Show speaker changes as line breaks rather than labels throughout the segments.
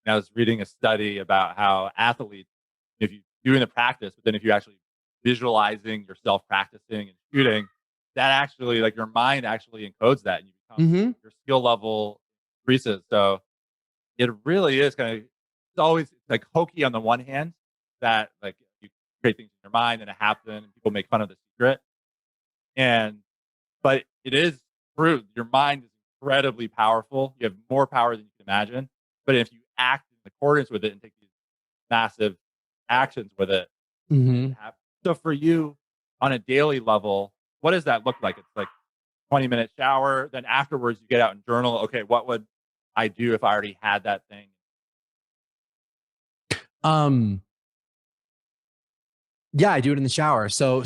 And I was reading a study about how athletes, if you doing the practice, but then if you actually visualizing yourself practicing and shooting, that actually like your mind actually encodes that and you become
Mm-hmm.
your skill level increases. So it really is kind of it's always like hokey on the one hand that like you create things in your mind and it happens and people make fun of the secret. And but it is true. Your mind is incredibly powerful. You have more power than you can imagine. But if you act in accordance with it and take these massive actions with it,
Mm-hmm.
so for you on a daily level, what does that look like? It's like 20-minute shower. Then afterwards, you get out and journal. Okay, what would I do if I already had that thing?
Um, yeah, I do it in the shower. So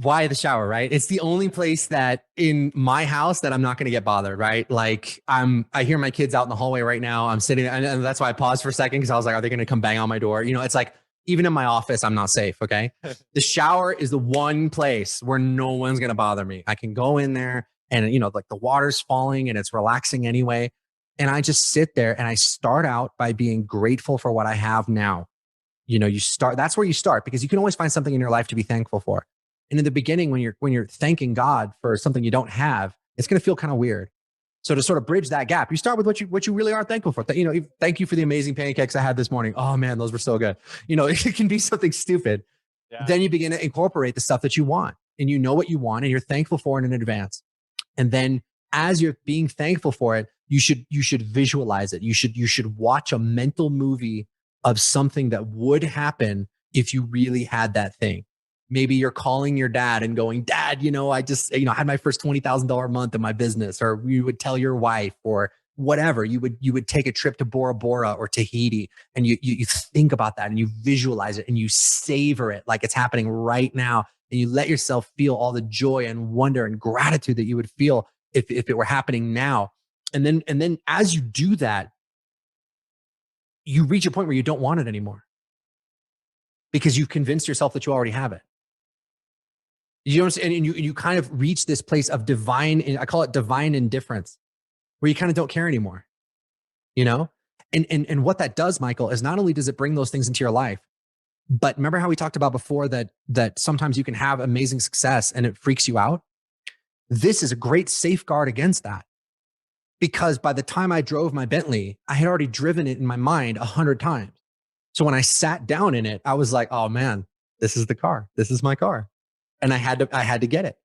why the shower, right? It's the only place that in my house that I'm not going to get bothered, right? Like I hear my kids out in the hallway right now. I'm sitting, and that's why I paused for a second because I was like, are they going to come bang on my door? You know, it's like even in my office, I'm not safe. Okay, the shower is the one place where no one's going to bother me. I can go in there, and you know, like the water's falling and it's relaxing anyway, and I just sit there and I start out by being grateful for what I have now. You know, you start. That's where you start because you can always find something in your life to be thankful for. And in the beginning, when you're thanking God for something you don't have, it's going to feel kind of weird. So to sort of bridge that gap, you start with what you really are thankful for. You know, thank you for the amazing pancakes I had this morning. Oh man, those were so good. You know, it can be something stupid.
Yeah.
Then you begin to incorporate the stuff that you want, and you know what you want, and you're thankful for it in advance. And then as you're being thankful for it, you should visualize it. You should watch a mental movie of something that would happen if you really had that thing. Maybe you're calling your dad and going, Dad, you know, I just, you know, I had my first $20,000 month in my business. Or you would tell your wife or whatever. You would take a trip to Bora Bora or Tahiti, and you think about that and you visualize it and you savor it like it's happening right now. And you let yourself feel all the joy and wonder and gratitude that you would feel if it were happening now. And then as you do that, you reach a point where you don't want it anymore because you've convinced yourself that you already have it. You know what I'm saying? And you kind of reach this place of divine, I call it divine indifference, where you kind of don't care anymore, you know? And what that does, Michael, is not only does it bring those things into your life, but remember how we talked about before that sometimes you can have amazing success and it freaks you out? This is a great safeguard against that. Because by the time I drove my Bentley, I had already driven it in my mind 100 times. So when I sat down in it, I was like, oh man, this is the car. This is my car. And I had to get it,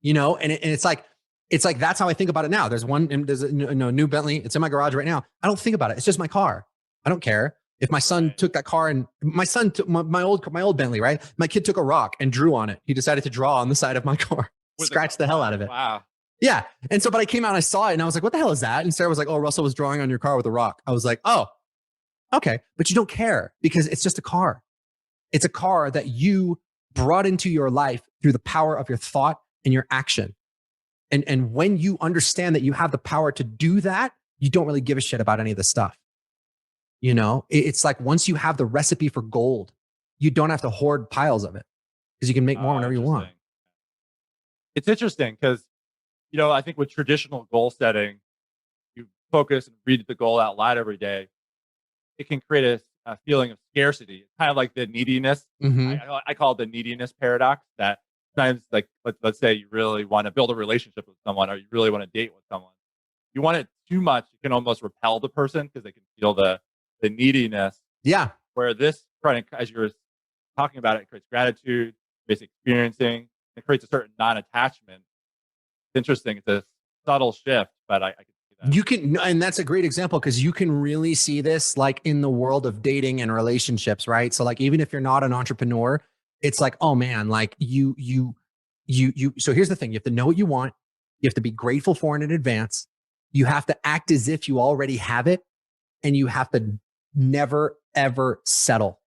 you know, and it's like, that's how I think about it now. There's a new Bentley. It's in my garage right now. I don't think about it. It's just my car. I don't care if my son took that car and my son took my old Bentley, right? My kid took a rock and drew on it. He decided to draw on the side of my car, scratch the hell out of it.
Wow.
Yeah. And so, but I came out and I saw it and I was like, what the hell is that? And Sarah was like, oh, Russell was drawing on your car with a rock. I was like, oh, okay. But you don't care because it's just a car. It's a car that you brought into your life through the power of your thought and your action. And when you understand that you have the power to do that, you don't really give a shit about any of the stuff. You know, it's like once you have the recipe for gold, you don't have to hoard piles of it because you can make more whenever you want.
It's interesting because, you know, I think with traditional goal setting, you focus and read the goal out loud every day. It can create a feeling of scarcity. It's kind of like the neediness.
Mm-hmm.
I call it the neediness paradox. That sometimes, like, let's say you really want to build a relationship with someone, or you really want to date with someone. You want it too much, you can almost repel the person because they can feel the neediness.
Yeah.
Where this, as you were talking about it creates gratitude, based experiencing. It creates a certain non-attachment. It's interesting. It's a subtle shift, but I can see that.
You can, and that's a great example because you can really see this like in the world of dating and relationships, right? So like, even if you're not an entrepreneur, it's like, oh man, like you, so here's the thing. You have to know what you want. You have to be grateful for it in advance. You have to act as if you already have it. And you have to never, ever settle.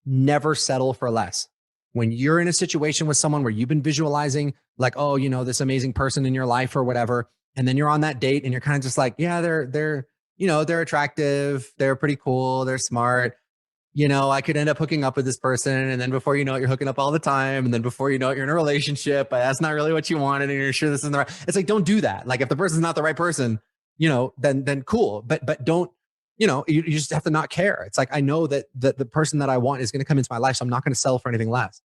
Never settle for less. When you're in a situation with someone where you've been visualizing like, oh, you know, this amazing person in your life or whatever, and then you're on that date and you're kind of just like, yeah, they're attractive. They're pretty cool. They're smart. You know, I could end up hooking up with this person. And then before you know it, you're hooking up all the time. And then before you know it, you're in a relationship, but that's not really what you wanted. And you're sure this isn't the right. It's like, don't do that. Like if the person's not the right person, you know, then cool. But don't you just have to not care. It's like, I know that the person that I want is going to come into my life, so I'm not going to settle for anything less.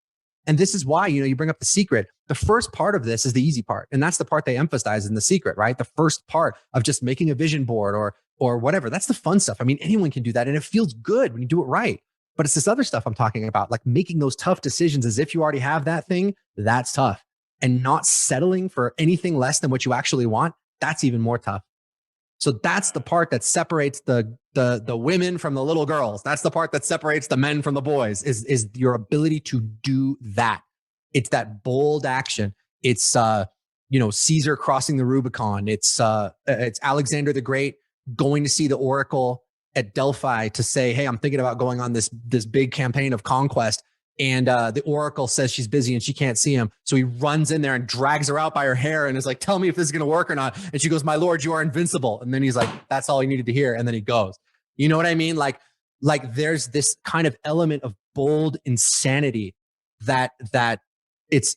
And this is why, you bring up The Secret. The first part of this is the easy part. And that's the part they emphasize in The Secret, right? The first part of just making a vision board or whatever. That's the fun stuff. I mean, anyone can do that. And it feels good when you do it right. But it's this other stuff I'm talking about, like making those tough decisions as if you already have that thing. That's tough. And not settling for anything less than what you actually want. That's even more tough. So that's the part that separates the women from the little girls. That's the part that separates the men from the boys, is your ability to do that. It's that bold action. It's Caesar crossing the Rubicon. It's Alexander the Great going to see the oracle at Delphi to say, hey, I'm thinking about going on this big campaign of conquest. And the oracle says she's busy and she can't see him. So he runs in there and drags her out by her hair and is like, tell me if this is going to work or not. And she goes, my lord, you are invincible. And then he's like, that's all he needed to hear. And then he goes. You know what I mean? Like there's this kind of element of bold insanity that it's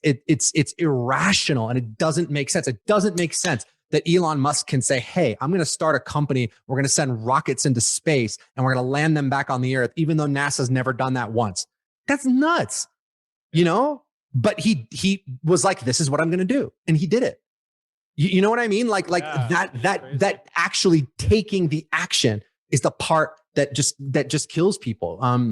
irrational and it doesn't make sense. It doesn't make sense that Elon Musk can say, hey, I'm going to start a company. We're going to send rockets into space and we're going to land them back on the earth, even though NASA's never done that once. That's nuts, but he was like, this is what I'm going to do. And he did it. You know what I mean? That actually taking the action is the part that just kills people.